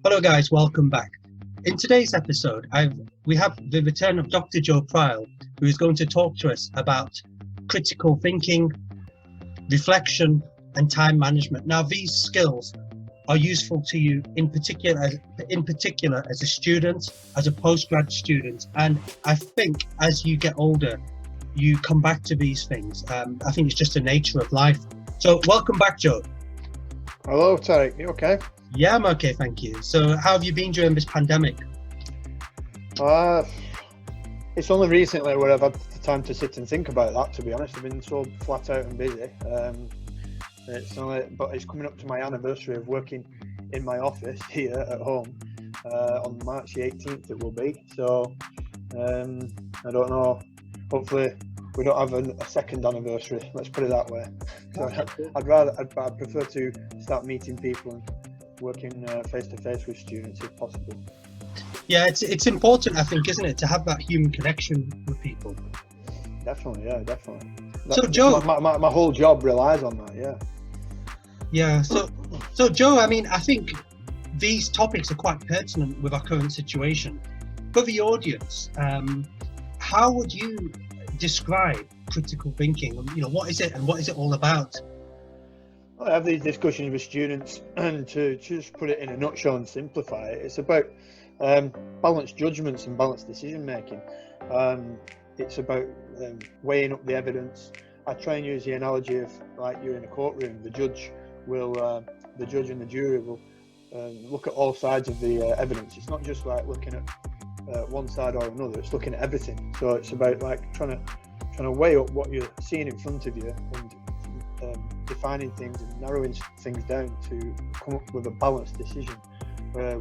Hello guys, welcome back. In today's episode, we have the return of Dr. Joe Pryle, who is going to talk to us about critical thinking, reflection, and time management. Now, these skills are useful to you in particular as a student, as a postgrad student, and I think as you get older, you come back to these things. I think it's just the nature of life. So, welcome back, Joe. Hello, Tariq. You okay? Yeah, I'm okay, thank you. So, how have you been during this pandemic? Uh, it's only recently where I've had the time to sit and think about that, to be honest. I've been so flat out and busy. But it's coming up to my anniversary of working in my office here at home. On March the 18th it will be. So, I don't know. Hopefully we don't have a second anniversary. Let's put it that way. So I'd prefer to start meeting people and working face to face with students if possible. Yeah, it's important, I think, isn't it, to have that human connection with people. Definitely, yeah, definitely. So, Joe, my whole job relies on that. yeah. So Joe, I mean, I think these topics are quite pertinent with our current situation. For the audience, how would you describe critical thinking? You know, what is it and what is it all about? I have these discussions with students, and to just put it in a nutshell and simplify it, it's about balanced judgments and balanced decision making. It's about weighing up the evidence. I try and use the analogy of, like, you're in a courtroom. The judge and the jury will look at all sides of the evidence. It's not just like looking at one side or another. It's looking at everything. So it's about like trying to weigh up what you're seeing in front of you and defining things and narrowing things down to come up with a balanced decision,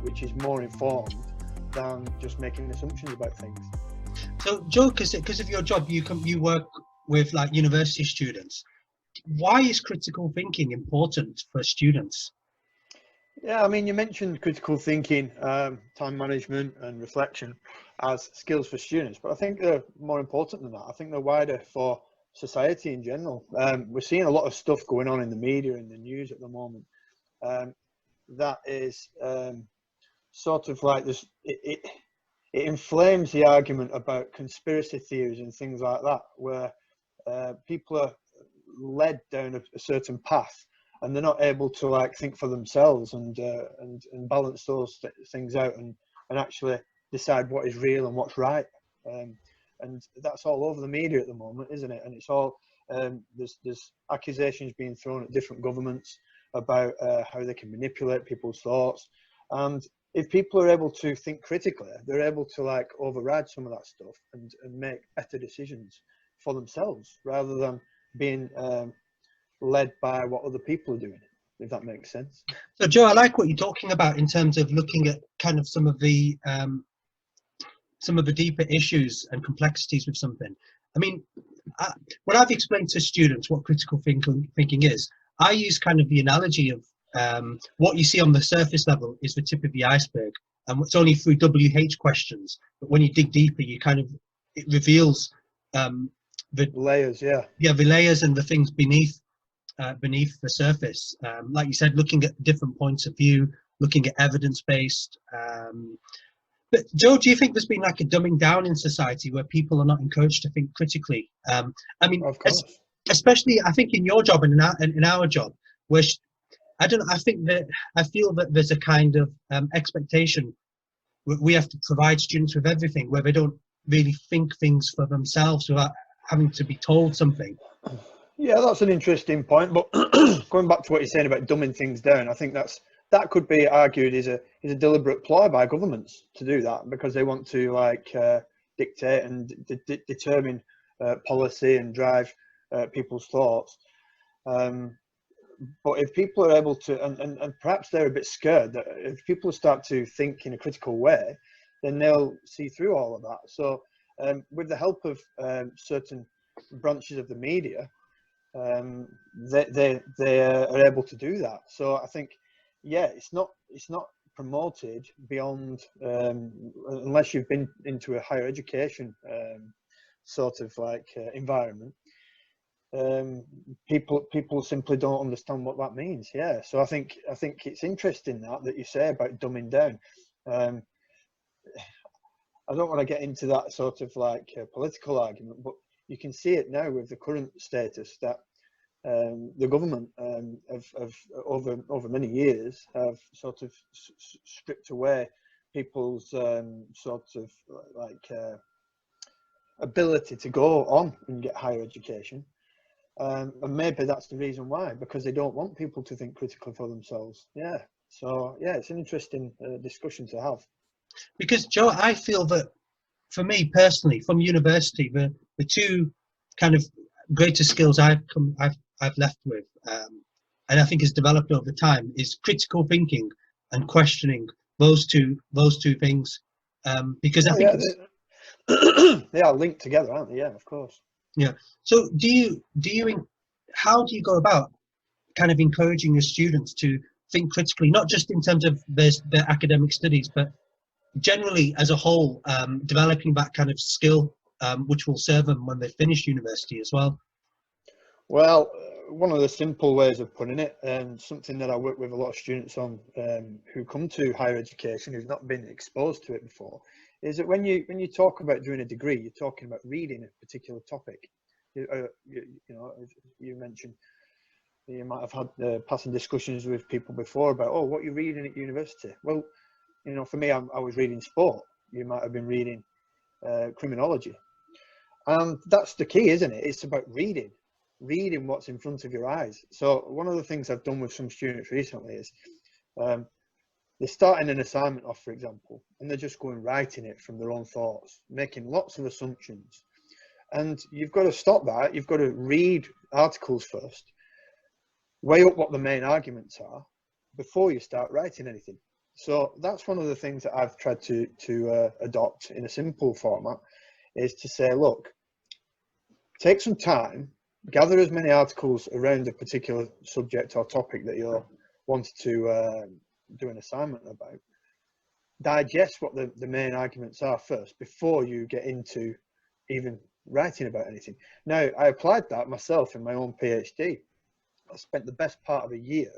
which is more informed than just making assumptions about things. So, Joe, because of your job, you work with like university students. Why is critical thinking important for students? Yeah, I mean, you mentioned critical thinking, time management and reflection as skills for students, but I think they're more important than that. I think they're wider for society in general. We're seeing a lot of stuff going on in the media and the news at the moment that is sort of like this. It inflames the argument about conspiracy theories and things like that, where people are led down a certain path and they're not able to like think for themselves and balance those things out and actually decide what is real and what's right. And that's all over the media at the moment, isn't it? And it's all there's accusations being thrown at different governments about how they can manipulate people's thoughts. And if people are able to think critically, they're able to like override some of that stuff and make better decisions for themselves rather than being led by what other people are doing, if that makes sense. So, Joe, I like what you're talking about in terms of looking at kind of some of the deeper issues and complexities with something. I mean, when I've explained to students what critical thinking is, I use kind of the analogy of what you see on the surface level is the tip of the iceberg, and it's only through WH questions. But when you dig deeper, it reveals the layers, the layers and the things beneath the surface. Like you said, looking at different points of view, looking at evidence-based. But Joe, do you think there's been like a dumbing down in society where people are not encouraged to think critically? I mean, of course. Especially I think in your job and in our job, where I don't know, I feel that there's a kind of expectation we have to provide students with everything, where they don't really think things for themselves without having to be told something. Yeah, that's an interesting point. But going back to what you're saying about dumbing things down, I think that could be argued is a deliberate ploy by governments to do that because they want to like dictate and determine policy and drive people's thoughts. But if people are able to, and perhaps they're a bit scared that if people start to think in a critical way, then they'll see through all of that. So with the help of certain branches of the media, they are able to do that. So I think, yeah, it's not promoted beyond unless you've been into a higher education sort of like environment. people simply don't understand what that means. Yeah, so I think it's interesting that you say about dumbing down. I don't want to get into that sort of like political argument, but you can see it now with the current status that the government have over many years have sort of stripped away people's sort of like ability to go on and get higher education. And maybe that's the reason why, because they don't want people to think critically for themselves. Yeah. So yeah, it's an interesting discussion to have. Because Joe, I feel that for me personally, from university, the two kind of greater skills I've left with, and I think has developed over time, is critical thinking and questioning. Those two things, because I think they are linked together, aren't they? Yeah, of course. Yeah. So how do you go about kind of encouraging your students to think critically, not just in terms of their academic studies, but generally as a whole, developing that kind of skill which will serve them when they finish university as well? Well, one of the simple ways of putting it, and something that I work with a lot of students on who come to higher education who've not been exposed to it before, is that when you talk about doing a degree, you're talking about reading a particular topic. You know, as you mentioned, you might have had passing discussions with people before about, oh, what you're reading at university. Well, you know, for me, I was reading sport. You might have been reading criminology, and that's the key, isn't it? It's about reading what's in front of your eyes. So one of the things I've done with some students recently is they're starting an assignment off, for example, and they're just going writing it from their own thoughts, making lots of assumptions. And you've got to stop that. You've got to read articles first, weigh up what the main arguments are before you start writing anything. So that's one of the things that I've tried to adopt in a simple format, is to say, look, take some time, gather as many articles around a particular subject or topic that you're wanting to do an assignment about. Digest what the main arguments are first before you get into even writing about anything. Now, I applied that myself in my own PhD. I spent the best part of a year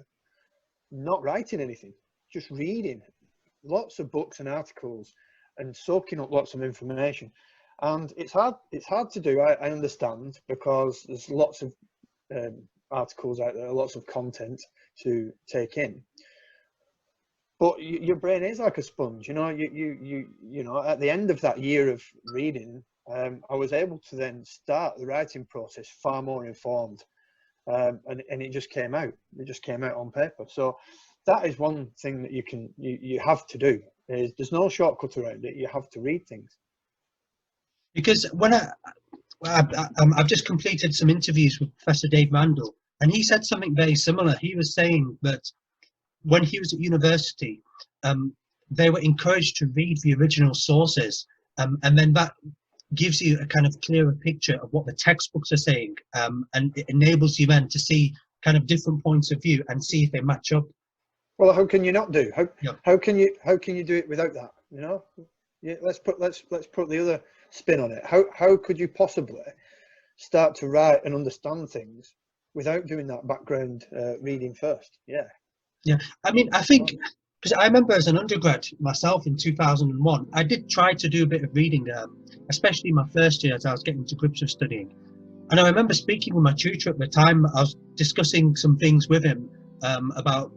not writing anything, just reading lots of books and articles and soaking up lots of information. And it's hard to do, I understand, because there's lots of articles out there, lots of content to take in. But your brain is like a sponge, you know. You know, at the end of that year of reading, I was able to then start the writing process far more informed, and it just came out. It just came out on paper. So that is one thing that you have to do. There's no shortcut around it. You have to read things. Because when I've just completed some interviews with Professor Dave Mandel, and he said something very similar. He was saying that when he was at university, they were encouraged to read the original sources, and then that gives you a kind of clearer picture of what the textbooks are saying, and it enables you then to see kind of different points of view and see if they match up. Well, how can you not do? How can you do it without that? You know, yeah, let's put the other spin on it. How could you possibly start to write and understand things without doing that background reading first? Yeah, I mean, I think, because I remember as an undergrad myself in 2001, I did try to do a bit of reading, especially my first year as I was getting to grips with studying. And I remember speaking with my tutor at the time. I was discussing some things with him about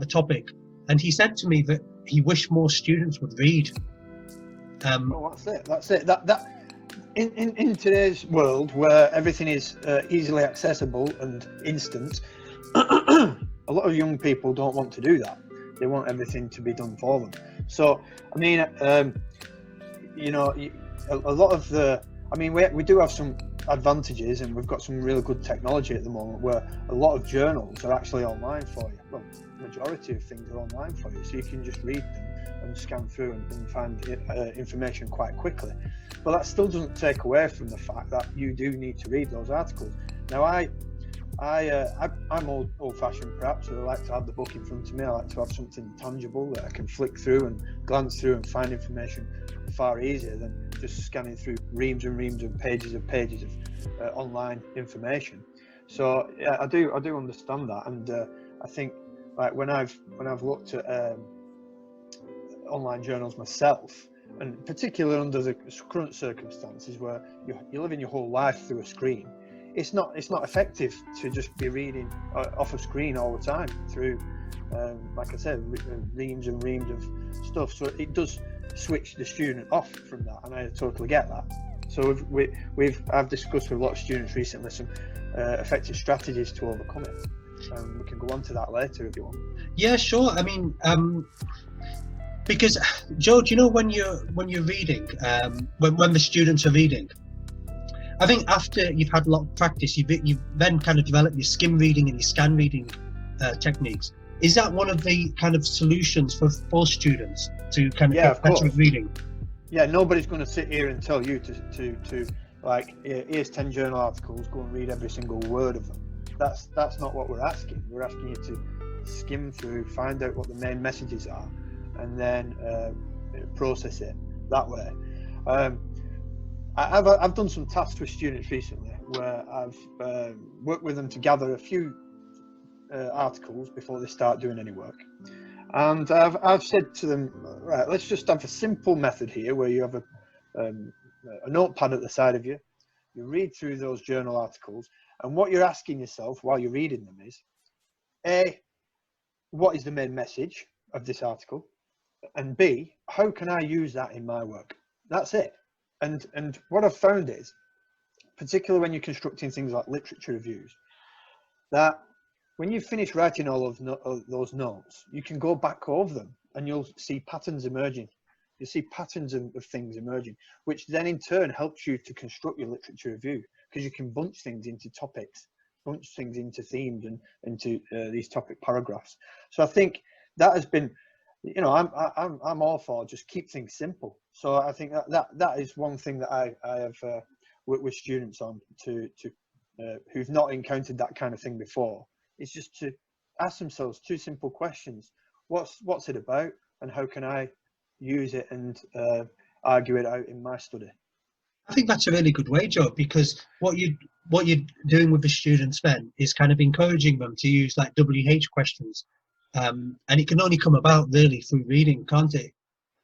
the topic, and he said to me that he wished more students would read. Well, that's it. That in today's world where everything is easily accessible and instant, a lot of young people don't want to do that. They want everything to be done for them. So, I mean, you know, a lot of the, I mean, we do have some advantages, and we've got some really good technology at the moment where a lot of journals are actually online for you. Well, majority of things are online for you, so you can just read them and scan through and find information quite quickly. But that still doesn't take away from the fact that you do need to read those articles. Now, I'm old-fashioned perhaps, so I like to have the book in front of me. I like to have something tangible that I can flick through and glance through and find information far easier than just scanning through reams and pages of online information. So yeah, I do understand that, and I think like when I've looked at online journals myself, and particularly under the current circumstances where you're living your whole life through a screen, it's not effective to just be reading off a screen all the time through, like I said, reams and reams of stuff. So it does switch the student off from that, and I totally get that. So I've discussed with a lot of students recently some effective strategies to overcome it. We can go on to that later if you want. Yeah, sure. I mean, because Joe, do you know when you're reading, when the students are reading, I think after you've had a lot of practice, you then kind of develop your skim reading and your scan reading techniques. Is that one of the kind of solutions for students to kind of get better at reading? Yeah, nobody's going to sit here and tell you to like, here's 10 journal articles, go and read every single word of them. That's not what we're asking. We're asking you to skim through, find out what the main messages are, and then process it that way. I've done some tasks with students recently where I've worked with them to gather a few articles before they start doing any work, and I've said to them, right, let's just have a simple method here where you have a notepad at the side of you. You read through those journal articles, and what you're asking yourself while you're reading them is, A, what is the main message of this article? And B, how can I use that in my work? That's it. And what I've found is, particularly when you're constructing things like literature reviews, that when you finish writing all of those notes, you can go back over them and you'll see patterns emerging. You see patterns of things emerging, which then in turn helps you to construct your literature review, because you can bunch things into topics, bunch things into themes and into these topic paragraphs. So I think that has been, you know, I'm all for just keep things simple. So I think that is one thing that I have worked with students on to who've not encountered that kind of thing before. It's just to ask themselves two simple questions: what's it about, and how can I use it and argue it out in my study? I think that's a really good way, Joe, because what you're doing with the students then is kind of encouraging them to use like WH questions, and it can only come about really through reading, can't it?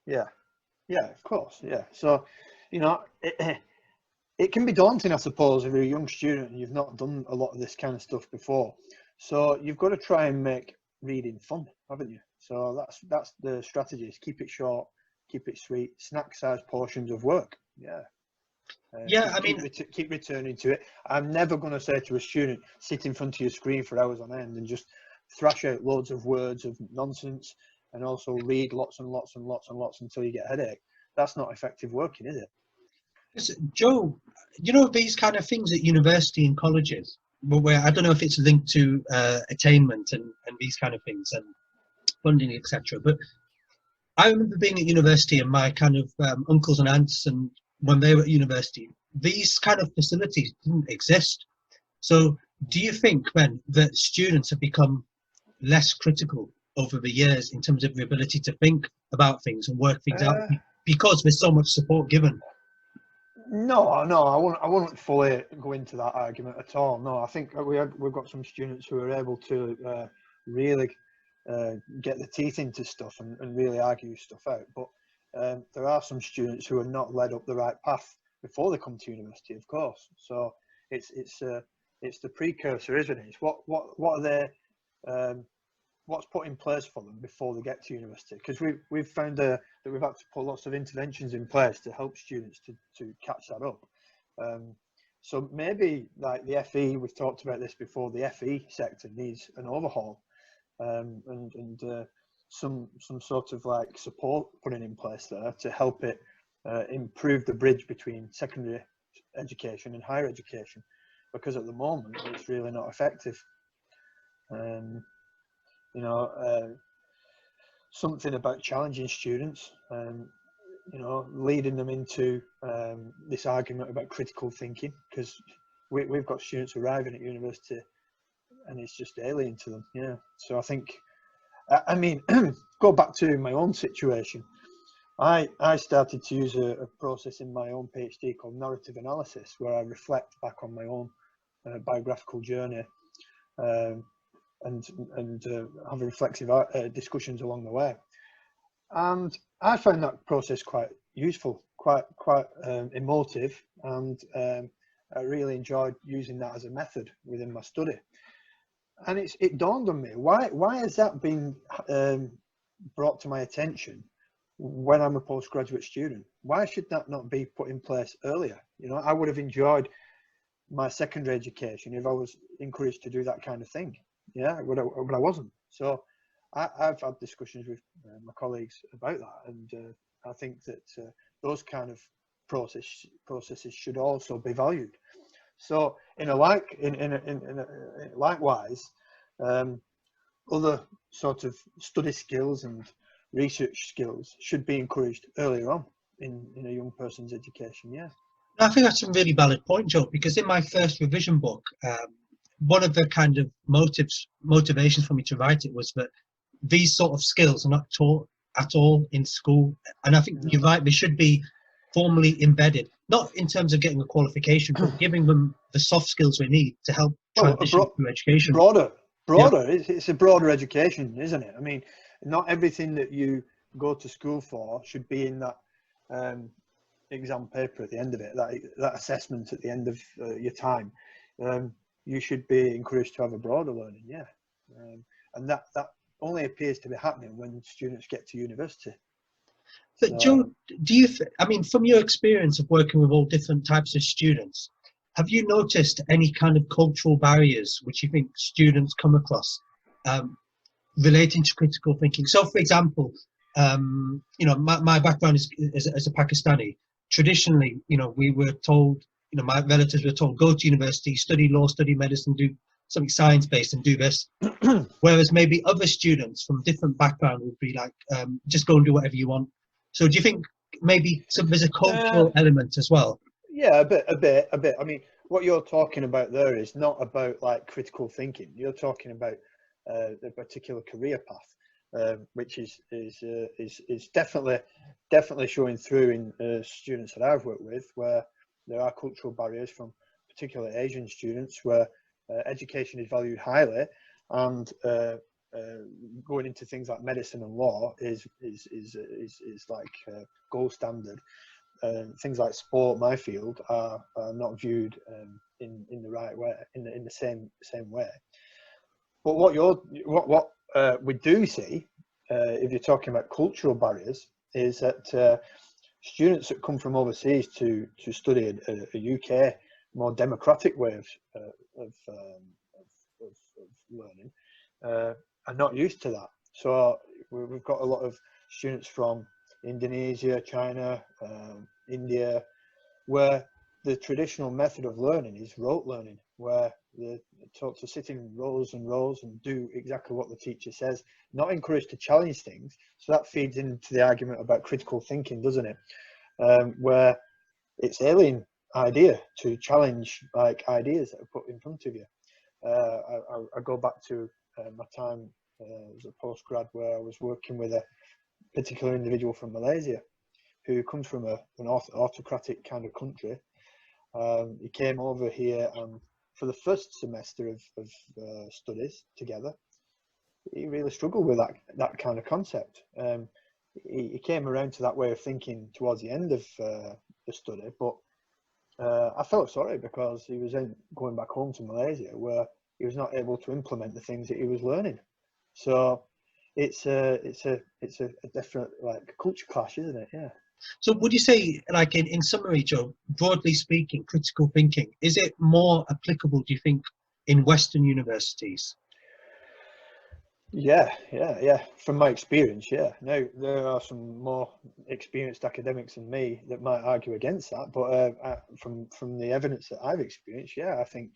Yeah, of course, yeah. So, you know, it can be daunting, I suppose, if you're a young student and you've not done a lot of this kind of stuff before. So you've got to try and make reading fun, haven't you? So that's the strategy: is keep it short, keep it sweet, snack-sized portions of work. Yeah. Keep returning to it. I'm never going to say to a student, sit in front of your screen for hours on end and just thrash out loads of words of nonsense and also read lots and lots and lots and lots until you get a headache. That's not effective working, is it? Joe, you know, these kind of things at university and colleges, where I don't know if it's linked to attainment and these kind of things and funding, etc. But I remember being at university and my kind of uncles and aunts, and when they were at university, these kind of facilities didn't exist. So do you think then that students have become less critical over the years in terms of the ability to think about things and work things out because there's so much support given? No, I wouldn't fully go into that argument at all. No, I think we've got some students who are able to really get the teeth into stuff and really argue stuff out. But there are some students who are not led up the right path before they come to university, of course. So it's the precursor, isn't it? It's what are they, what's put in place for them before they get to university? Because we've found that we've had to put lots of interventions in place to help students to catch that up. So maybe like the FE, we've talked about this before, the FE sector needs an overhaul, and some sort of like support putting in place there to help it improve the bridge between secondary education and higher education, because at the moment it's really not effective. You know, something about challenging students, you know, leading them into this argument about critical thinking, because we've got students arriving at university and it's just alien to them. Yeah. So I think, I mean, go back to my own situation. I started to use a process in my own PhD called narrative analysis, where I reflect back on my own biographical journey, and have reflexive discussions along the way. And I find that process quite useful, quite emotive, and I really enjoyed using that as a method within my study. And it dawned on me, why has that been brought to my attention when I'm a postgraduate student? Why should that not be put in place earlier? You know, I would have enjoyed my secondary education if I was encouraged to do that kind of thing. Yeah, but I wasn't. So I've had discussions with my colleagues about that, and I think that those kind of processes should also be valued. So likewise, other sort of study skills and research skills should be encouraged earlier on in a young person's education. Yeah. I think that's a really valid point, Joe, because in my first revision book, one of the kind of motivations for me to write it was that these sort of skills are not taught at all in school. And I think you're right, they should be formally embedded, not in terms of getting a qualification, but giving them the soft skills they need to help transition through education. Broader. Yeah. It's a broader education, isn't it? I mean, not everything that you go to school for should be in that exam paper at the end of it, that assessment at the end of your time. You should be encouraged to have a broader learning, yeah. And that only appears to be happening when students get to university. But Joe, I mean, from your experience of working with all different types of students, have you noticed any kind of cultural barriers which you think students come across relating to critical thinking? So, for example, you know, my background is as a Pakistani. Traditionally, you know, we were told, you know, my relatives were told, go to university, study law, study medicine, do something science-based and do this. Whereas maybe other students from different background would be like, just go and do whatever you want. So do you think maybe there's a cultural element as well? Yeah, a bit. I mean, what you're talking about there is not about like critical thinking. You're talking about the particular career path, which is definitely showing through in students that I've worked with, where there are cultural barriers from particularly Asian students, where education is valued highly, and going into things like medicine and law is like gold standard. Things like sport, my field, are not viewed in the right way, in the same way. But what we do see, if you're talking about cultural barriers, is that students that come from overseas to study a UK more democratic way of learning are not used to that. So we've got a lot of students from Indonesia, China, India, where the traditional method of learning is rote learning, where they're taught to sit in rows and rows and do exactly what the teacher says, not encouraged to challenge things. So that feeds into the argument about critical thinking, doesn't it? Where it's alien idea to challenge like ideas that are put in front of you. I go back to my time as a postgrad, where I was working with a particular individual from Malaysia who comes from an autocratic kind of country. He came over here, and for the first semester of studies together, he really struggled with that kind of concept. He came around to that way of thinking towards the end of the study, but I felt sorry because he was then going back home to Malaysia, where he was not able to implement the things that he was learning. So it's a definite like culture clash, isn't it? Yeah. So would you say, like in summary, Joe, broadly speaking, critical thinking, is it more applicable, do you think, in Western universities? Yeah. From my experience, yeah. Now, there are some more experienced academics than me that might argue against that, but from the evidence that I've experienced, yeah, I think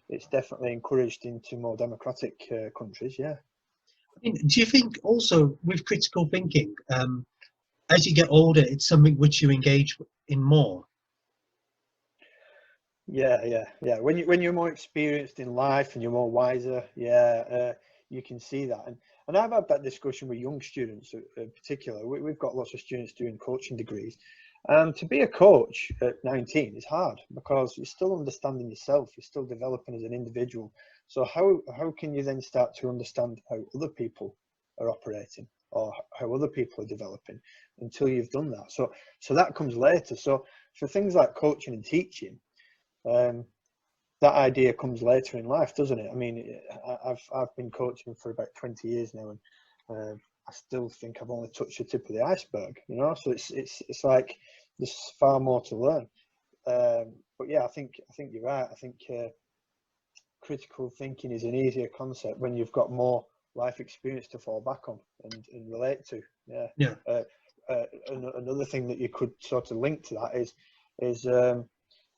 it's definitely encouraged into more democratic countries, yeah. I mean, do you think also with critical thinking, as you get older, it's something which you engage in more? Yeah. When you're more experienced in life and you're more wiser, yeah, you can see that. And I've had that discussion with young students in particular. We've got lots of students doing coaching degrees, And to be a coach at 19 is hard because you're still understanding yourself, you're still developing as an individual. So how can you then start to understand how other people are operating or how other people are developing until you've done that? So that comes later. So for things like coaching and teaching, that idea comes later in life, doesn't it? I mean, I've been coaching for about 20 years now, and I still think I've only touched the tip of the iceberg, you know. So it's like there's far more to learn. But yeah, I think you're right. I think critical thinking is an easier concept when you've got more life experience to fall back on and relate to. Yeah. Yeah. Another thing that you could sort of link to that is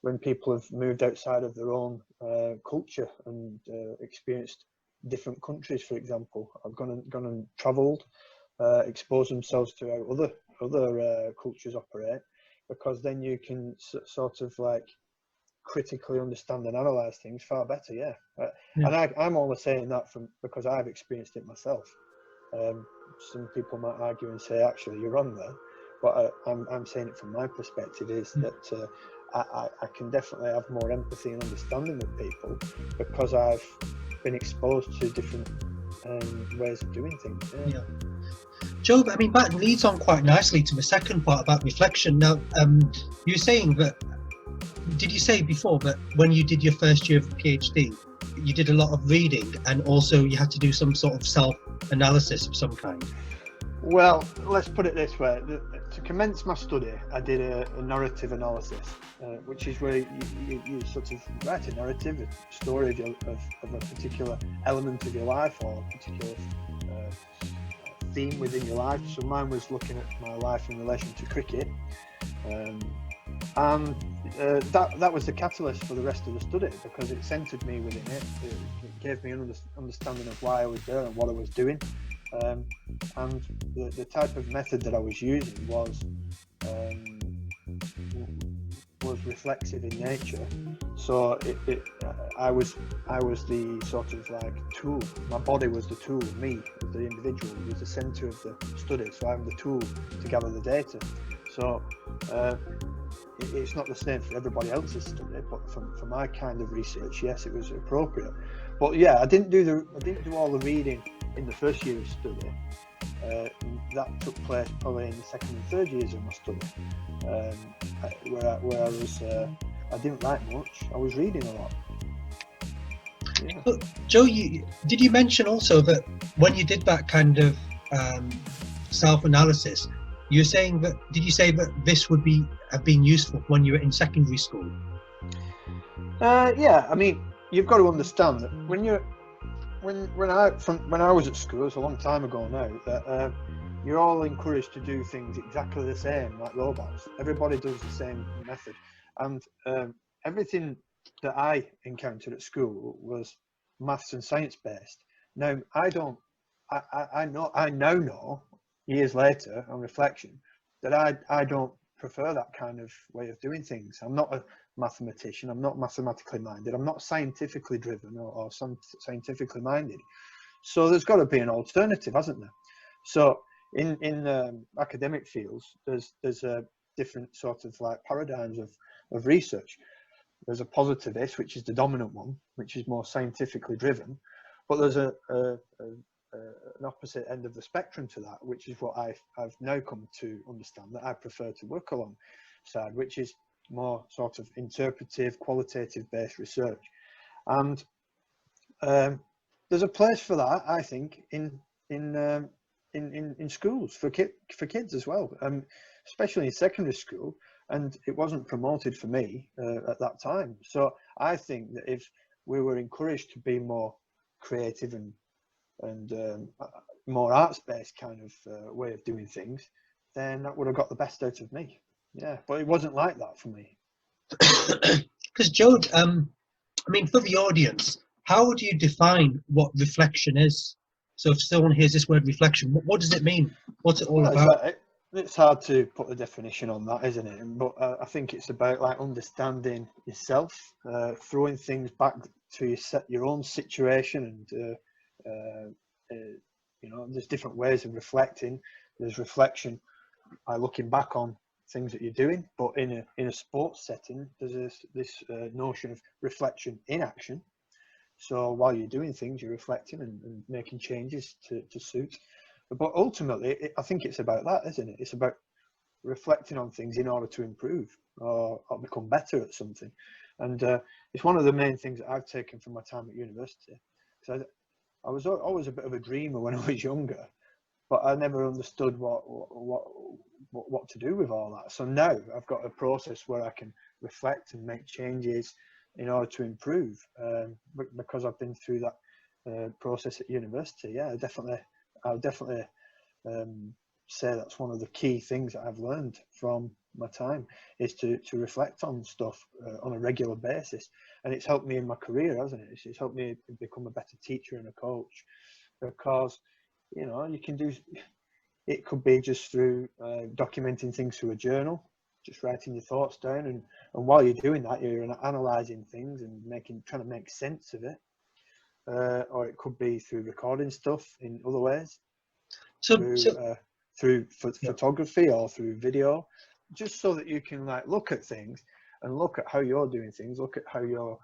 when people have moved outside of their own culture and experienced different countries, for example, have gone and travelled, expose themselves to how other cultures operate, because then you can sort of like critically understand and analyze things far better. Yeah. And I'm only saying that because I've experienced it myself. Some people might argue and say, actually, you're wrong there, but I'm saying it from my perspective is that I can definitely have more empathy and understanding with people because I've been exposed to different ways of doing things. Yeah. Joe, I mean, that leads on quite nicely to the second part about reflection. Now, you're saying that, did you say before that when you did your first year of PhD, you did a lot of reading and also you had to do some sort of self-analysis of some kind? Well, let's put it this way. To commence my study, I did a narrative analysis, which is where you sort of write a narrative, a story of a particular element of your life or a particular theme within your life. So mine was looking at my life in relation to cricket. And that was the catalyst for the rest of the study because it centered me within it. It gave me an understanding of why I was there and what I was doing. And the type of method that I was using was reflexive in nature. So I was the sort of like tool. My body was the tool. Me, the individual, was the center of the study. So I'm the tool to gather the data. So it's not the same for everybody else's study, but for my kind of research, yes, it was appropriate. But yeah, I didn't do all the reading in the first year of study. That took place probably in the second and third years of my study, where I was I didn't write much. I was reading a lot. Yeah. But Joe, did you mention also that when you did that kind of self-analysis, you're saying that, did you say that this would have been useful when you were in secondary school? Yeah, I mean, you've got to understand that when I was at school, it's a long time ago now, that you're all encouraged to do things exactly the same, like robots. Everybody does the same method, and everything that I encountered at school was maths and science based. Now I now know years later on reflection that I don't prefer that kind of way of doing things. I'm not a mathematician. I'm not mathematically minded. I'm not scientifically driven or scientifically minded. So there's got to be an alternative, hasn't there? So in academic fields, there's a different sort of like paradigms of research. There's a positivist, which is the dominant one, which is more scientifically driven, but there's an opposite end of the spectrum to that, which is what I've now come to understand that I prefer to work alongside, which is more sort of interpretive, qualitative-based research. And there's a place for that, I think, in schools for kids as well, especially in secondary school. And it wasn't promoted for me at that time. So I think that if we were encouraged to be more creative and more arts-based kind of way of doing things, then that would have got the best out of me. Yeah, but it wasn't like that for me. Because Joe, I mean, for the audience, how would you define what reflection is? So if someone hears this word reflection, what does it mean? What's it all about? It's hard to put a definition on that, isn't it? But I think it's about like understanding yourself, throwing things back to your own situation, and you know, there's different ways of reflecting. There's reflection by looking back on things that you're doing. But in a sports setting, there's this notion of reflection in action. So while you're doing things, you're reflecting and making changes to suit. But ultimately, I think it's about that, isn't it? It's about reflecting on things in order to improve or become better at something. And it's one of the main things that I've taken from my time at university. So I was always a bit of a dreamer when I was younger, but I never understood what to do with all that. So now I've got a process where I can reflect and make changes in order to improve, because I've been through that process at university. Yeah, I'll definitely say that's one of the key things that I've learned from my time, is to reflect on stuff on a regular basis. And it's helped me in my career, hasn't it? It's helped me become a better teacher and a coach, because you can do it. Could be just through documenting things through a journal, just writing your thoughts down, and while you're doing that, you're analysing things and trying to make sense of it. Or it could be through recording stuff in other ways, through photography or through video, just so that you can look at things and look at how you're doing things, look at how you're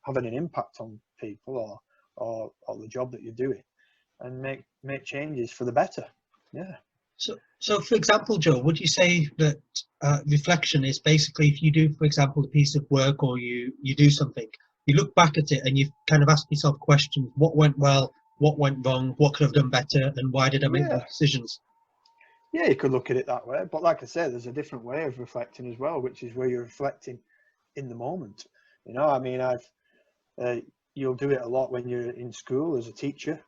having an impact on people or the job that you're doing, and make changes for the better. Yeah. So for example, Joe, would you say that reflection is basically, if you do, for example, a piece of work, or you do something, you look back at it and you kind of ask yourself questions: what went well, what went wrong, what could have done better, and why did I make those decisions? Yeah, you could look at it that way. But like I said, there's a different way of reflecting as well, which is where you're reflecting in the moment. I mean, you'll do it a lot when you're in school as a teacher.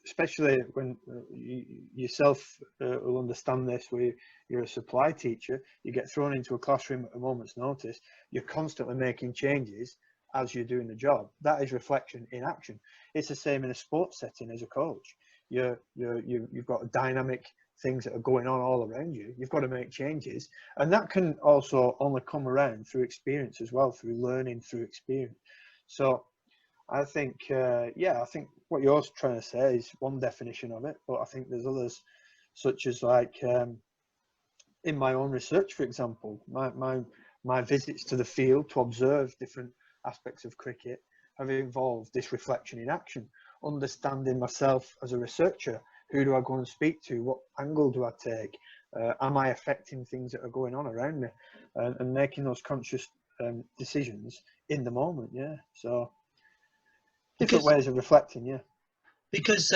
Especially when you yourself will understand this, where you're a supply teacher, you get thrown into a classroom at a moment's notice. You're constantly making changes as you're doing the job. That is reflection in action. It's the same in a sports setting as a coach. You've got dynamic things that are going on all around you. You've got to make changes, and that can also only come around through experience as well, through learning through experience. So I think, I think what you're trying to say is one definition of it, but I think there's others, such as in my own research, for example, my visits to the field to observe different aspects of cricket have involved this reflection in action, understanding myself as a researcher. Who do I go and speak to? What angle do I take? Am I affecting things that are going on around me? And making those conscious decisions in the moment. Yeah. So different ways of reflecting. Yeah. Because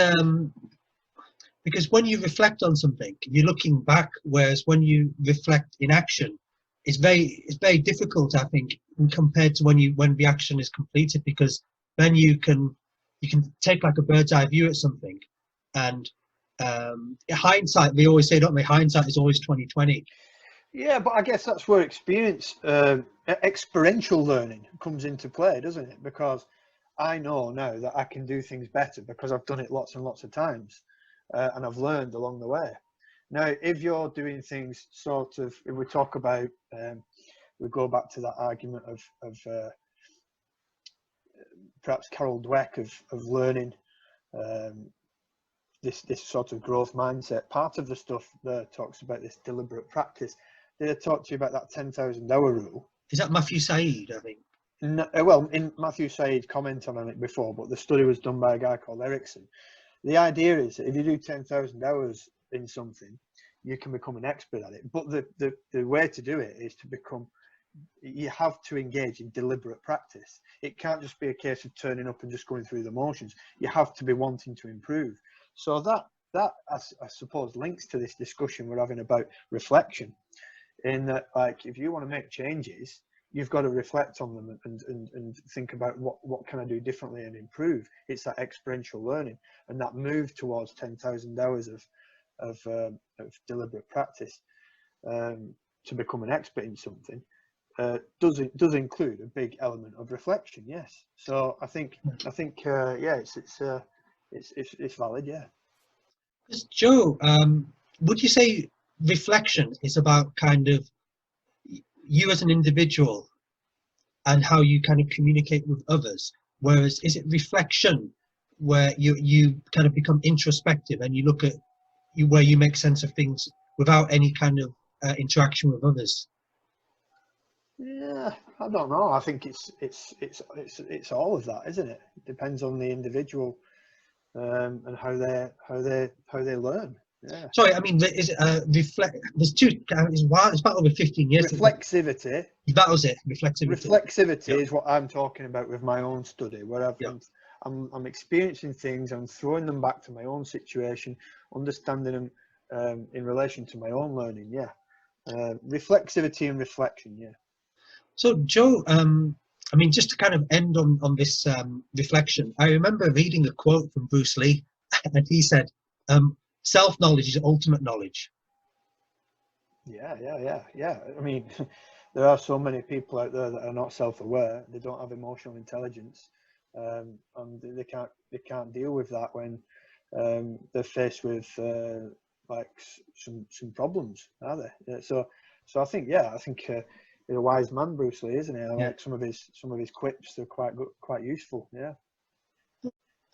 when you reflect on something, you're looking back, whereas when you reflect in action, it's very difficult, I think, compared to when the action is completed, because then you can take like a bird's eye view at something, and hindsight, they always say, don't they, hindsight is always 20/20. Yeah, but I guess that's where experiential learning comes into play, doesn't it? Because I know now that I can do things better because I've done it lots and lots of times, and I've learned along the way. Now, if you're doing things sort of, if we talk about, we go back to that argument of perhaps Carol Dweck of learning this sort of growth mindset. Part of the stuff there talks about this deliberate practice. Did I talk to you about that 10,000 hour rule? Is that Matthew Said, I think? No, well, in Matthew Said commented on it before, but the study was done by a guy called Erickson. The idea is that if you do 10,000 hours in something, you can become an expert at it. But the way to do it is you have to engage in deliberate practice. It can't just be a case of turning up and just going through the motions. You have to be wanting to improve. So that I suppose links to this discussion we're having about reflection, in that, like, if you want to make changes, you've got to reflect on them and think about what can I do differently and improve. It's that experiential learning, and that move towards 10,000 hours of deliberate practice to become an expert in something does include a big element of reflection. Yes. So I think yeah, it's valid. Yeah. Joe, would you say reflection is about kind of you as an individual and how you kind of communicate with others, whereas is it reflection where you kind of become introspective and you look at where you make sense of things without any kind of interaction with others? Yeah, I don't know. I think it's all of that, isn't it? It depends on the individual, and how they learn. Yeah. Sorry, I mean, is it reflect? There's two. It's about over 15 years. Reflexivity. That was it. Reflexivity. Reflexivity Yep. is what I'm talking about with my own study, where Yep. I'm experiencing things, I'm throwing them back to my own situation, understanding them in relation to my own learning. Yeah. Reflexivity and reflection. Yeah. So, Joe, I mean, just to kind of end on this reflection, I remember reading a quote from Bruce Lee, and he said, "Self-knowledge is ultimate knowledge." Yeah. I mean, there are so many people out there that are not self-aware. They don't have emotional intelligence, and they can't deal with that when they're faced with like some problems, are they? So I think he's a wise man, Bruce Lee, isn't he? I like some of his quips. They're quite good, quite useful. Yeah.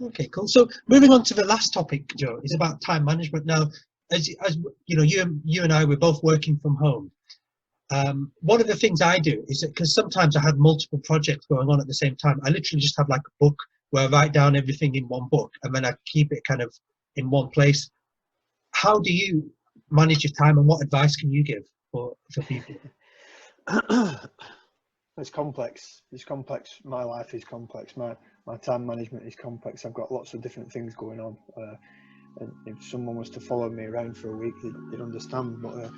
Okay, cool. So moving on to the last topic, Joe, is about time management. Now, as you know, you and I, we're both working from home. One of the things I do is that, because sometimes I have multiple projects going on at the same time, I literally just have like a book where I write down everything in one book, and then I keep it kind of in one place. How do you manage your time, and what advice can you give for people? It's complex. It's complex. My life is complex. My time management is complex. I've got lots of different things going on. And if someone was to follow me around for a week, they'd understand. But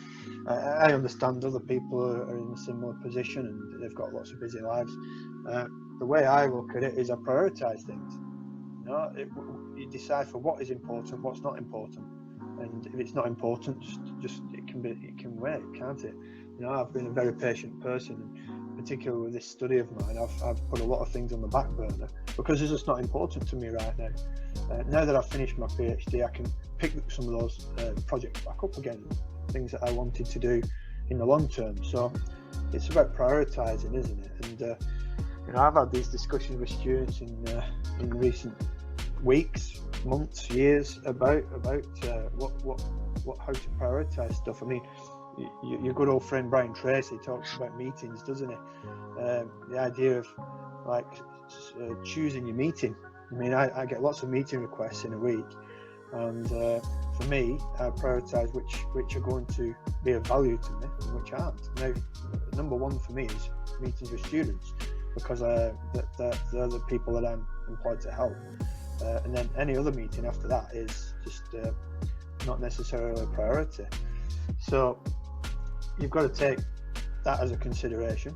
I understand other people are in a similar position and they've got lots of busy lives. The way I look at it is I prioritise things. You know, you decide for what is important, what's not important, and if it's not important, just it can wait, can't it? You know, I've been a very patient person, and particularly with this study of mine, I've put a lot of things on the back burner because it's just not important to me right now. Now that I've finished my PhD, I can pick some of those projects back up again, things that I wanted to do in the long term. So it's about prioritising, isn't it? And you know, I've had these discussions with students in recent weeks, months, years about how to prioritise stuff. I mean, your good old friend Brian Tracy talks about meetings, doesn't he? The idea of like choosing your meeting. I mean, I get lots of meeting requests in a week, and for me, I prioritise which are going to be of value to me and which aren't. Now, number one for me is meetings with students, because they're the people that I'm employed to help. And then any other meeting after that is just not necessarily a priority. So you've got to take that as a consideration.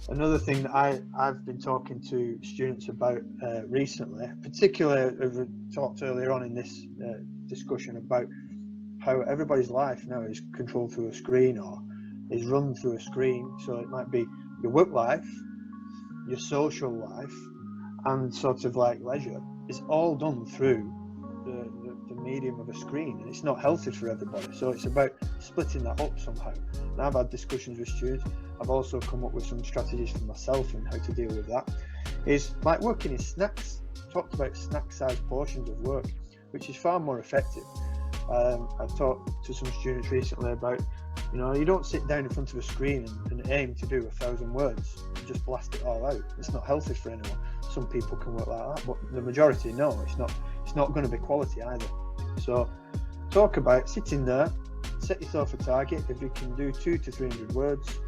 Another thing that I've been talking to students about recently, particularly as we talked earlier on in this discussion about how everybody's life now is controlled through a screen or is run through a screen. So it might be your work life, your social life, and sort of like leisure. It's all done through the medium of a screen, and it's not healthy for everybody. So it's about splitting that up somehow. And I've had discussions with students. I've also come up with some strategies for myself and how to deal with that. Is like working in snacks. Talked about snack-sized portions of work, which is far more effective. I've talked to some students recently about, you know, you don't sit down in front of a screen and aim to do 1,000 words and just blast it all out. It's not healthy for anyone. Some people can work like that, but the majority, no, it's not going to be quality either. So talk about sitting there, set yourself a target. If you can do 200 to 300 words,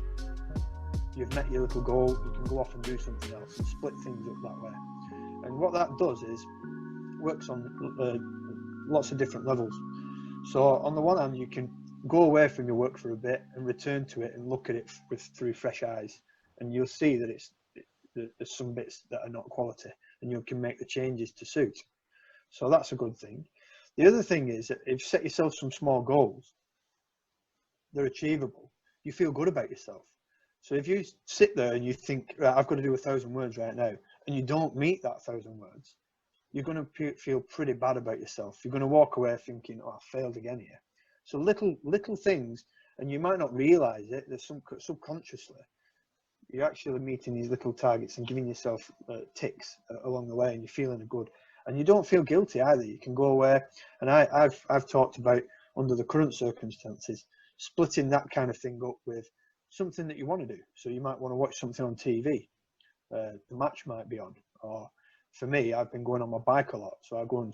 you've met your little goal. You can go off and do something else and split things up that way. And what that does is works on lots of different levels. So on the one hand, you can go away from your work for a bit and return to it and look at it through fresh eyes, and you'll see that there's some bits that are not quality, and you can make the changes to suit. So that's a good thing. The other thing is that if you set yourself some small goals, they're achievable. You feel good about yourself. So if you sit there and you think, right, I've got to do 1,000 words right now, and you don't meet that 1,000 words, you're going to feel pretty bad about yourself. You're going to walk away thinking, oh, I failed again here. So little things, and you might not realize it, there's some subconsciously, you're actually meeting these little targets and giving yourself ticks along the way, and you're feeling good. And you don't feel guilty either. You can go away, and I've talked about, under the current circumstances, splitting that kind of thing up with something that you want to do. So you might want to watch something on TV. The match might be on. Or for me, I've been going on my bike a lot. So I go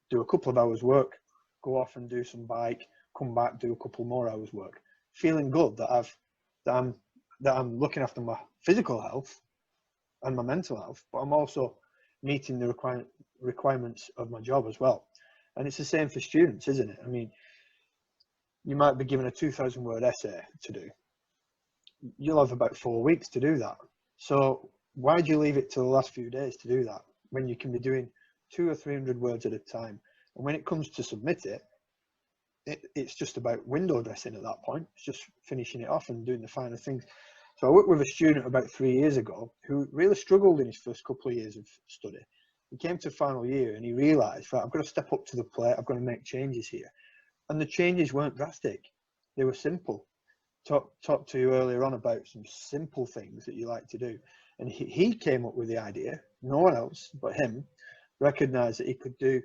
do a couple of hours work, go off and do some bike, come back, do a couple more hours work, feeling good that I'm looking after my physical health and my mental health, but I'm also meeting the requirements of my job as well. And it's the same for students, isn't it? I mean, you might be given a 2,000 word essay to do. You'll have about 4 weeks to do that. So why do you leave it to the last few days to do that when you can be doing 200 or 300 words at a time? And when it comes to submit it, it's just about window dressing at that point. It's just finishing it off and doing the finer things. So I worked with a student about 3 years ago who really struggled in his first couple of years of study. He came to final year and he realised, right, I've got to step up to the plate, I've got to make changes here. And the changes weren't drastic, they were simple. Talked to you earlier on about some simple things that you like to do. And he came up with the idea, no one else but him, recognised that he could do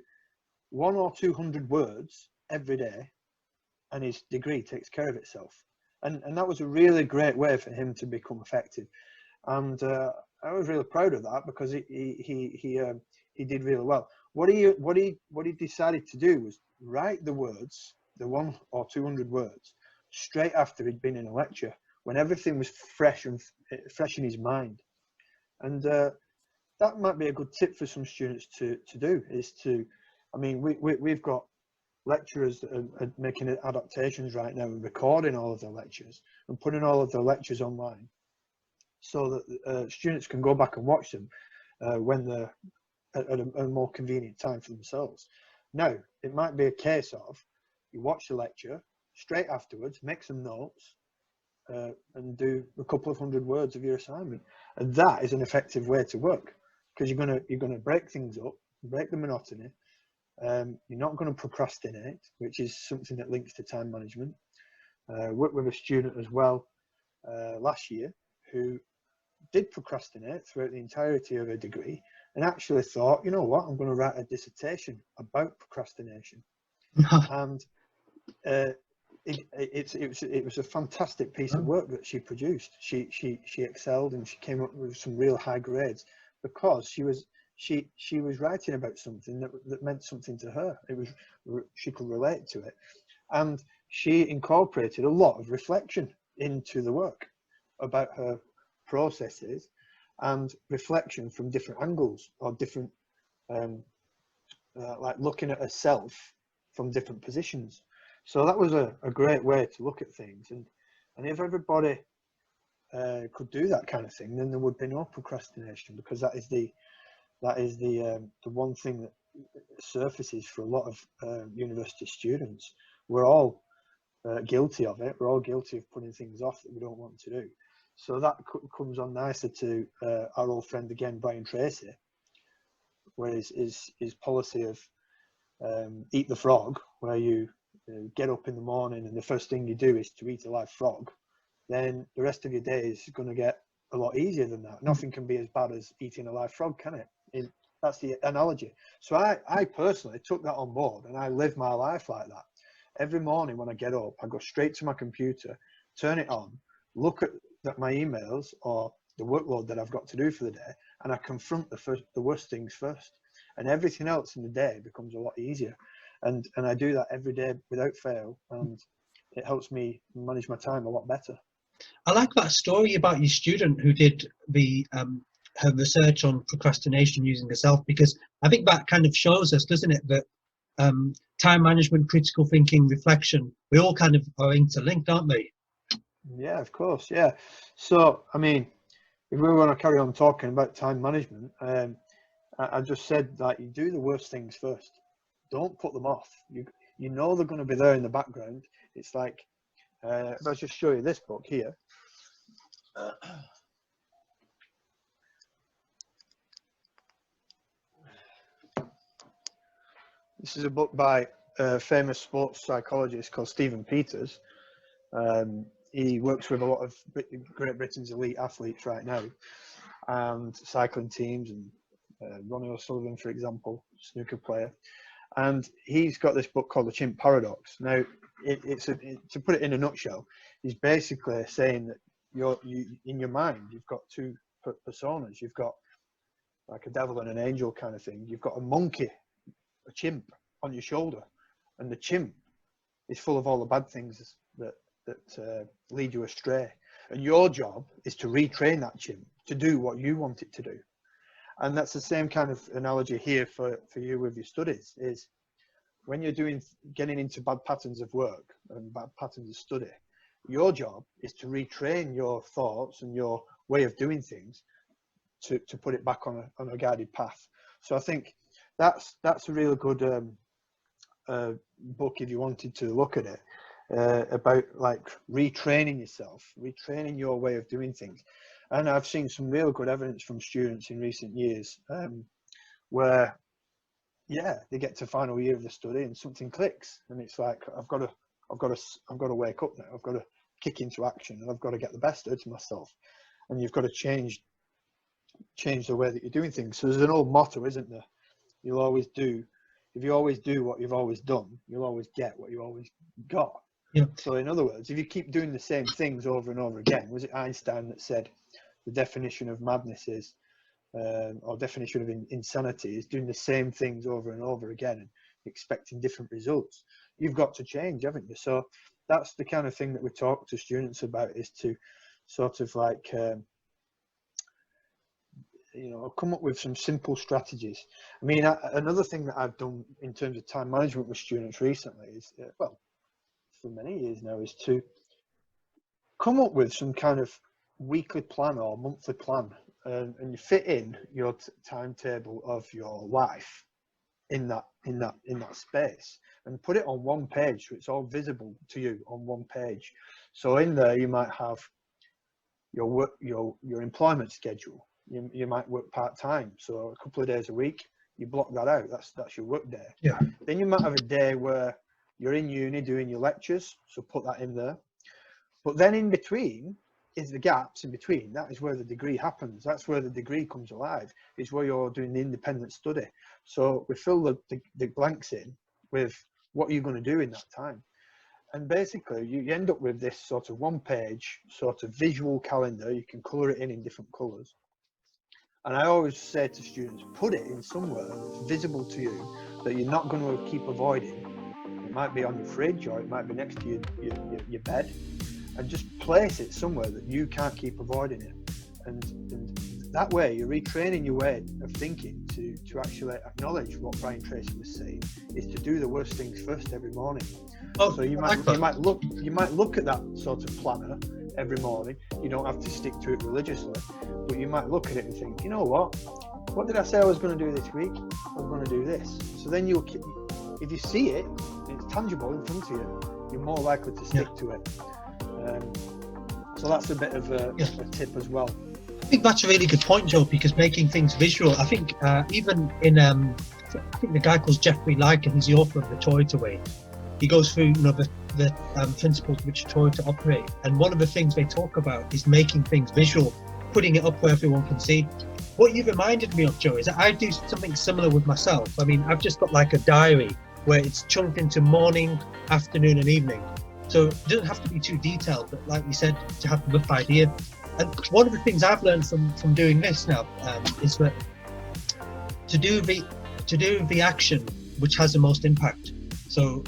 100 or 200 words every day and his degree takes care of itself. And that was a really great way for him to become effective. And I was really proud of that because he did really well. What he decided to do was write the words, the 100 or 200 words, straight after he'd been in a lecture, when everything was fresh in his mind. And that might be a good tip for some students to do, is to, I mean, we've got lecturers that are making adaptations right now and recording all of their lectures and putting all of their lectures online so that students can go back and watch them when they're at a more convenient time for themselves. Now, it might be a case of you watch the lecture, straight afterwards, make some notes and do a couple of 100 words of your assignment. And that is an effective way to work because you're gonna break things up, break the monotony. You're not going to procrastinate, which is something that links to time management. Worked with a student as well last year who did procrastinate throughout the entirety of her degree and actually thought, you know what, I'm going to write a dissertation about procrastination. And it was a fantastic piece of work that she produced. She excelled and she came up with some real high grades because she was writing about something that meant something to her. She could relate to it, and she incorporated a lot of reflection into the work about her processes and reflection from different angles or different like looking at herself from different positions. So that was a great way to look at things, and if everybody could do that kind of thing, then there would be no procrastination, because that is the one thing that surfaces for a lot of university students. We're all guilty of it. We're all guilty of putting things off that we don't want to do. So that comes on nicely to our old friend again, Brian Tracy, where his policy of eat the frog, where you get up in the morning and the first thing you do is to eat a live frog, then the rest of your day is going to get a lot easier than that. Nothing can be as bad as eating a live frog, can it? That's the analogy. So I personally took that on board and I live my life like that. Every morning when I get up, I go straight to my computer, turn it on, look at my emails or the workload that I've got to do for the day, and I confront the worst things first, and everything else in the day becomes a lot easier. And I do that every day without fail, and it helps me manage my time a lot better. I like that story about your student who did the her research on procrastination using herself, because I think that kind of shows us, doesn't it, that time management, critical thinking, reflection, we all kind of are interlinked, aren't they? Yeah, of course. Yeah. So, I mean, if we want to carry on talking about time management, I just said that you do the worst things first. Don't put them off. You know they're going to be there in the background. It's like, if I just show you this book here. This is a book by a famous sports psychologist called Stephen Peters. He works with a lot of Great Britain's elite athletes right now, and cycling teams, and Ronnie O'Sullivan, for example, snooker player. And he's got this book called The Chimp Paradox. Now, to put it in a nutshell, is basically saying that in your mind, you've got two personas. You've got like a devil and an angel kind of thing. You've got a monkey, a chimp on your shoulder, and the chimp is full of all the bad things that lead you astray. And your job is to retrain that chimp to do what you want it to do. And that's the same kind of analogy here for you with your studies, is when you're getting into bad patterns of work and bad patterns of study, your job is to retrain your thoughts and your way of doing things to put it back on a guided path. So I think that's a really good book if you wanted to look at it, about like retraining yourself, retraining your way of doing things. And I've seen some real good evidence from students in recent years where, yeah, they get to final year of the study and something clicks, and it's like, I've got to wake up now. I've got to kick into action, and I've got to get the best out of myself. And you've got to change the way that you're doing things. So there's an old motto, isn't there? If you always do what you've always done, you'll always get what you always got. Yeah. So in other words, if you keep doing the same things over and over again, was it Einstein that said the definition of madness is, or definition of insanity is doing the same things over and over again and expecting different results? You've got to change, haven't you? So that's the kind of thing that we talk to students about, is to sort of like, come up with some simple strategies. I mean, another thing that I've done in terms of time management with students recently is, well, for many years now, is to come up with some kind of weekly plan or monthly plan, and you fit in your timetable of your life in that space, and put it on one page so it's all visible to you on one page. So in there you might have your work, your employment schedule. You might work part-time, so a couple of days a week, you block that out. That's your work day. Yeah. Then you might have a day where you're in uni doing your lectures, so put that in there. But then in between is the gaps in between. That is where the degree happens. That's where the degree comes alive. It's where you're doing the independent study. So we fill the blanks in with what you're going to do in that time. And basically you end up with this sort of one page sort of visual calendar. You can colour it in different colours. And I always say to students, put it in somewhere that's visible to you, that you're not going to keep avoiding. It might be on your fridge, or it might be next to your bed, and just place it somewhere that you can't keep avoiding it. And that way you're retraining your way of thinking to actually acknowledge what Brian Tracy was saying, is to do the worst things first every morning. So you might look at that sort of planner every morning. You don't have to stick to it religiously, but you might look at it and think, you know what did I say I was going to do this week? I'm going to do this. So then if you see it, it's tangible in front of you, you're more likely to stick to it. So that's a bit of a tip as well. I think that's a really good point, Joe, because making things visual, I think even in, I think the guy called Jeffrey Lycan, he's the author of The Toyota Way. He goes through the principles which Toyota operate, and one of the things they talk about is making things visual, putting it up where everyone can see. What you reminded me of, Joe, is that I do something similar with myself. I mean, I've just got like a diary where it's chunked into morning, afternoon and evening. So it doesn't have to be too detailed, but like you said, to have a rough idea. And one of the things I've learned from doing this now is that to do the action which has the most impact. So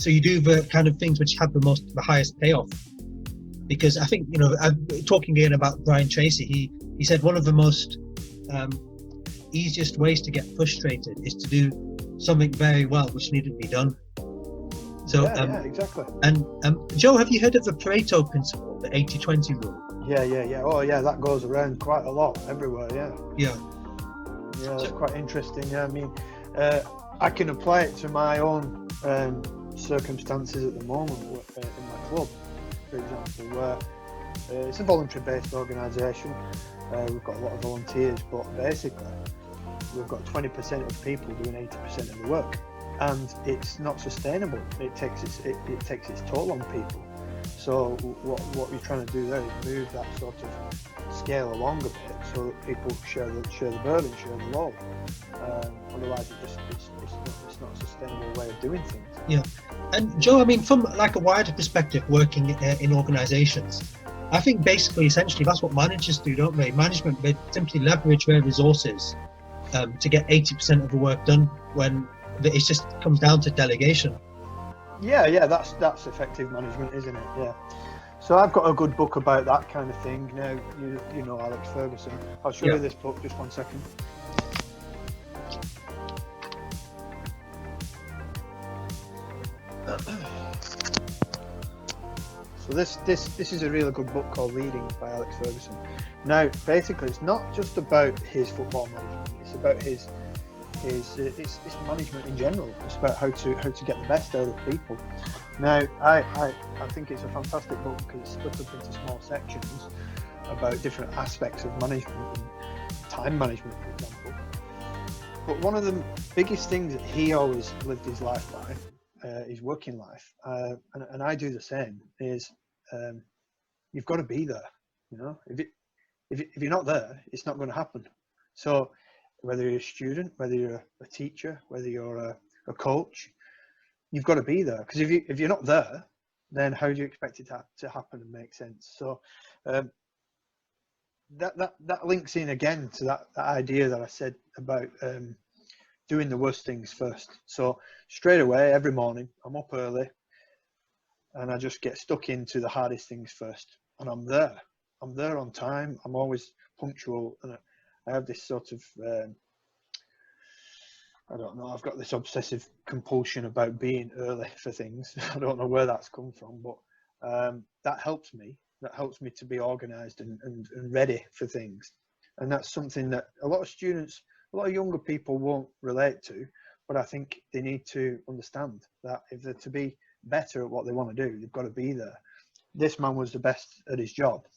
you do the kind of things which have the highest payoff. Because I think, I'm talking again about Brian Tracy, he said one of the most easiest ways to get frustrated is to do something very well which needed to be done. So yeah, exactly. And Joe, have you heard of the Pareto principle, the 80-20 rule? Yeah. Oh yeah, that goes around quite a lot everywhere. Yeah, that's quite interesting. I mean, I can apply it to my own circumstances at the moment in my club, for example, where it's a voluntary-based organisation. We've got a lot of volunteers, but basically we've got 20% of people doing 80% of the work, and it's not sustainable. It takes its toll on people. So what you're trying to do there is move that sort of scale along a bit, so that people share the burden, share the load. Otherwise, it's not a sustainable way of doing things. Yeah. And Joe, I mean, from like a wider perspective, working in organisations, I think basically, essentially, that's what managers do, don't they? Management, they simply leverage their resources to get 80% of the work done, when it just comes down to delegation. Yeah, that's effective management, isn't it? Yeah. So I've got a good book about that kind of thing. Now, you know Alex Ferguson. I'll show you this book, just 1 second. So this is a really good book called Leading by Alex Ferguson. Now, basically, it's not just about his football management. It's about his management in general. It's about how to get the best out of people. Now, I think it's a fantastic book because it's split up into small sections about different aspects of management and time management, for example. But one of the biggest things that he always lived his life by, his working life, and I do the same, is you've got to be there. You know, if you're not there, it's not going to happen. So whether you're a student, whether you're a teacher, whether you're a coach, you've got to be there. Because if you're not there, then how do you expect it to happen and make sense? So that links in again to that idea that I said about doing the worst things first. So straight away, every morning, I'm up early and I just get stuck into the hardest things first. And I'm there on time. I'm always punctual. And I have this sort of, I don't know, I've got this obsessive compulsion about being early for things. I don't know where that's come from, but that helps me. That helps me to be organised and ready for things. And that's something that a lot of students, a lot of younger people won't relate to, but I think they need to understand that if they're to be better at what they want to do, they've got to be there. This man was the best at his job.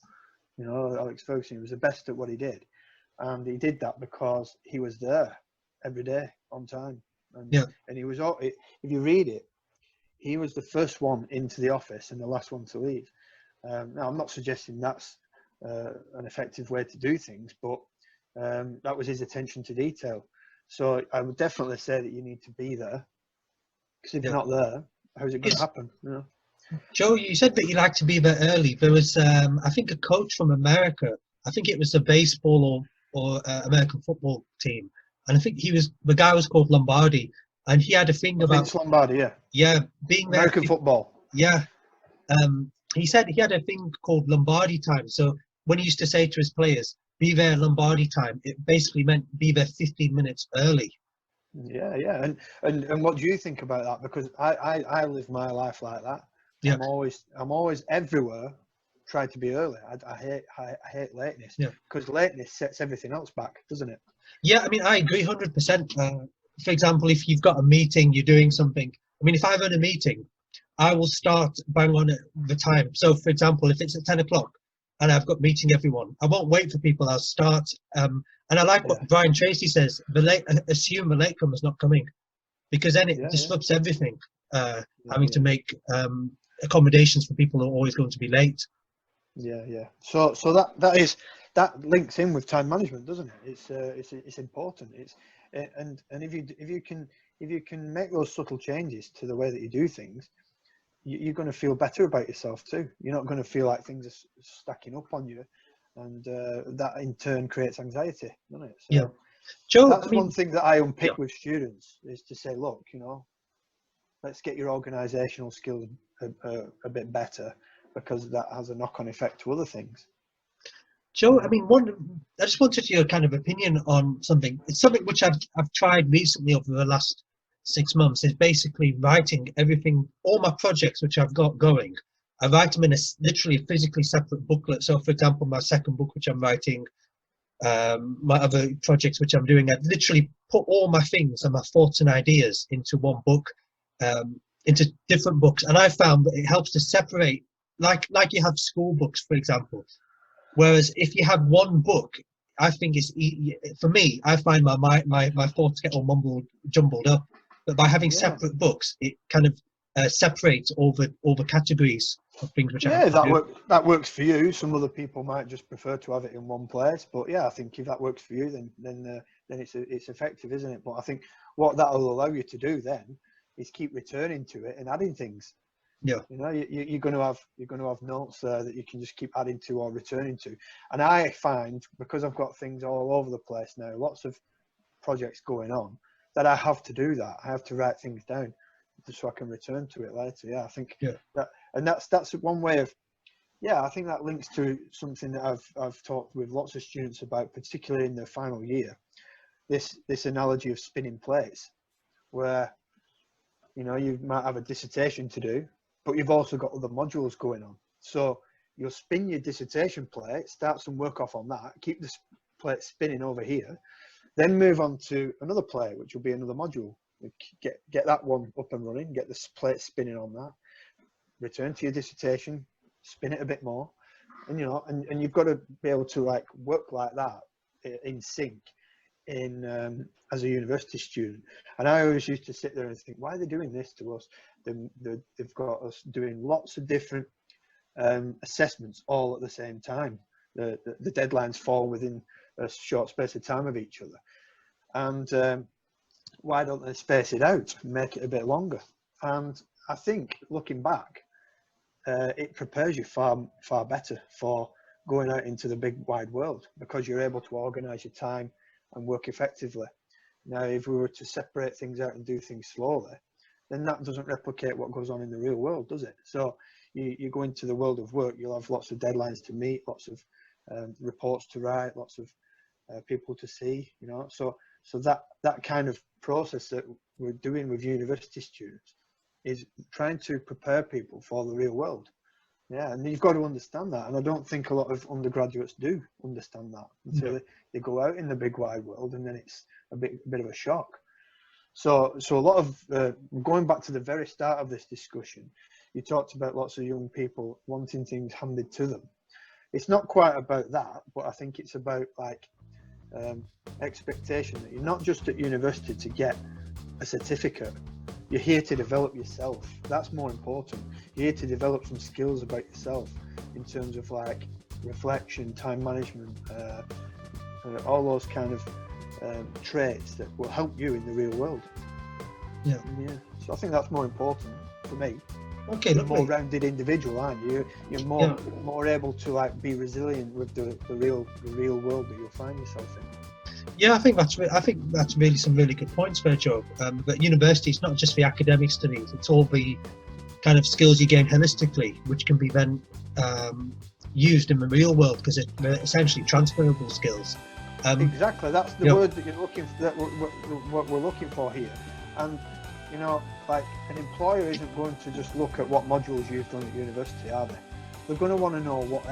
You know, Alex Ferguson, he was the best at what he did. And he did that because he was there every day on time. And he was, if you read it, he was the first one into the office and the last one to leave. Now, I'm not suggesting that's an effective way to do things, but that was his attention to detail. So I would definitely say that you need to be there, because if you're not there, how's it going to happen? You know? Joe, you said that you like to be there early. There was, I think, a coach from America. I think it was a baseball or American football team, and I think the guy was called Lombardi, and he had a thing about Vince Lombardi, being American there, football. He said he had a thing called Lombardi time. So when he used to say to his players, "Be there Lombardi time," it basically meant be there 15 minutes early. Yeah. And what do you think about that? Because I live my life like that. Yeah. I'm always everywhere. Try to be early. I hate lateness, because lateness sets everything else back, doesn't it? Yeah, I mean, I agree 100%. For example, if you've got a meeting, you're doing something. I mean, if I run a meeting, I will start bang on at the time. So, for example, if it's at 10 o'clock and I've got meeting everyone, I won't wait for people. I'll start. And I like what Brian Tracy says: assume the latecomer's not coming, because then it disrupts everything. Having to make accommodations for people who are always going to be late. Yeah. So that links in with time management, doesn't it? It's important. And if you can make those subtle changes to the way that you do things, you're going to feel better about yourself too. You're not going to feel like things are stacking up on you, and that in turn creates anxiety, doesn't it? So Joe, that's one thing that I unpick with students, is to say, look, you know, let's get your organisational skills a bit better, because that has a knock-on effect to other things. Joe, I mean, I just wanted your kind of opinion on something. It's something which I've tried recently over the last 6 months, is basically writing everything, all my projects which I've got going. I write them in literally a physically separate booklet. So, for example, my second book, which I'm writing, my other projects which I'm doing, I've literally put all my things and my thoughts and ideas into one book, into different books. And I found that it helps to separate, like you have school books, for example. Whereas if you have one book, I think it's for me, I find my thoughts get all jumbled up. But by having separate books, it kind of separate over categories of things which I Yeah, have to do. that works for you. Some other people might just prefer to have it in one place, but yeah, I think if that works for you, then it's effective, isn't it? But I think what that'll allow you to do then is keep returning to it and adding things. Yeah. You know, you're going to have notes there that you can just keep adding to or returning to. And I find, because I've got things all over the place now, lots of projects going on, that I have to do that. I have to write things down just so I can return to it later. Yeah, I think that's one way of. Yeah, I think that links to something that I've talked with lots of students about, particularly in their final year. This analogy of spinning plates, where you might have a dissertation to do, but you've also got other modules going on. So you'll spin your dissertation plate, start some work off on that, keep the plate spinning over here, then move on to another plate, which will be another module. Get that one up and running, get the plate spinning on that, return to your dissertation, spin it a bit more, and and you've got to be able to work like that in sync as a university student. And I always used to sit there and think, why are they doing this to us? They've got us doing lots of different assessments all at the same time. The deadlines fall within a short space of time of each other, and why don't they space it out and make it a bit longer? And I think, looking back, it prepares you far better for going out into the big wide world, because you're able to organise your time and work effectively. Now, if we were to separate things out and do things slowly, then that doesn't replicate what goes on in the real world, does it? So you go into the world of work, you'll have lots of deadlines to meet, lots of reports to write, lots of people to see, so that kind of process that we're doing with university students is trying to prepare people for the real world. Yeah, and you've got to understand that. And I don't think a lot of undergraduates do understand that until they go out in the big wide world, and then it's a bit of a shock. So a lot of, going back to the very start of this discussion, you talked about lots of young people wanting things handed to them. It's not quite about that, but I think it's about expectation that you're not just at university to get a certificate. You're here to develop yourself. That's more important. You're here to develop some skills about yourself in terms of reflection, time management, all those kind of traits that will help you in the real world. Yeah. So I think that's more important for me. Okay, you're a more rounded individual, aren't you? You're more able to be resilient with the real world that you'll find yourself in. Yeah, I think that's really some really good points there, Joe. But university is not just the academic studies; it's all the kind of skills you gain holistically, which can be then used in the real world, because they're essentially transferable skills. Exactly, that's the word that you're looking for. What we're looking for here, and an employer isn't going to just look at what modules you've done at university, are they? They're going to want to know what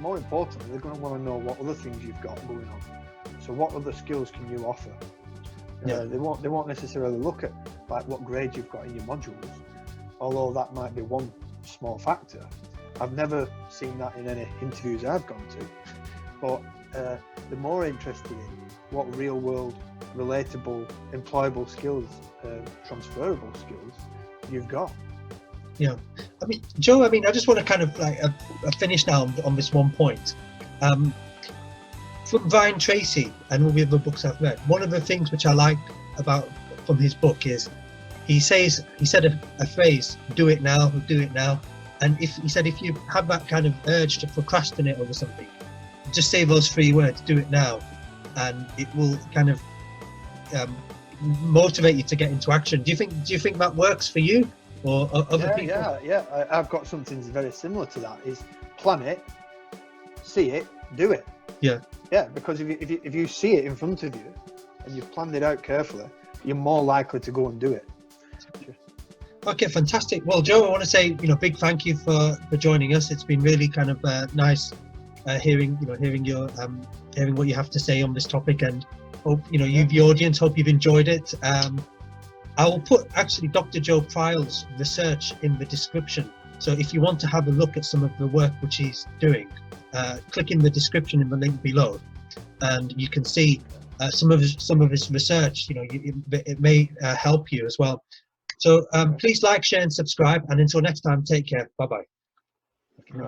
more importantly, they're going to want to know what other things you've got going on. So what other skills can you offer? They won't necessarily look at what grades you've got in your modules, although that might be one small factor. I've never seen that in any interviews I've gone to, but they're more interested in what real world, relatable, employable skills, transferable skills you've got. Yeah, I mean, Joe, I just want to kind of finish now on this one point. From Brian Tracy and all the other books I've read, one of the things which I like from his book is he said a phrase, do it now, and if you have that kind of urge to procrastinate over something, just say those 3 words, do it now, and it will kind of motivate you to get into action. Do you think that works for you or other people? Yeah, I've got something very similar to that. Is plan it, see it, do it. Yeah, because if you see it in front of you and you've planned it out carefully, you're more likely to go and do it. Okay, fantastic. Well, Joe, I want to say big thank you for joining us. It's been really kind of nice hearing what you have to say on this topic, and hope you, the audience, hope you've enjoyed it. I will put actually Dr. Joe Pryle's research in the description. So if you want to have a look at some of the work which he's doing, click in the description in the link below, and you can see some of his research. It may help you as well. So please like, share and subscribe, and until next time, take care. Bye bye.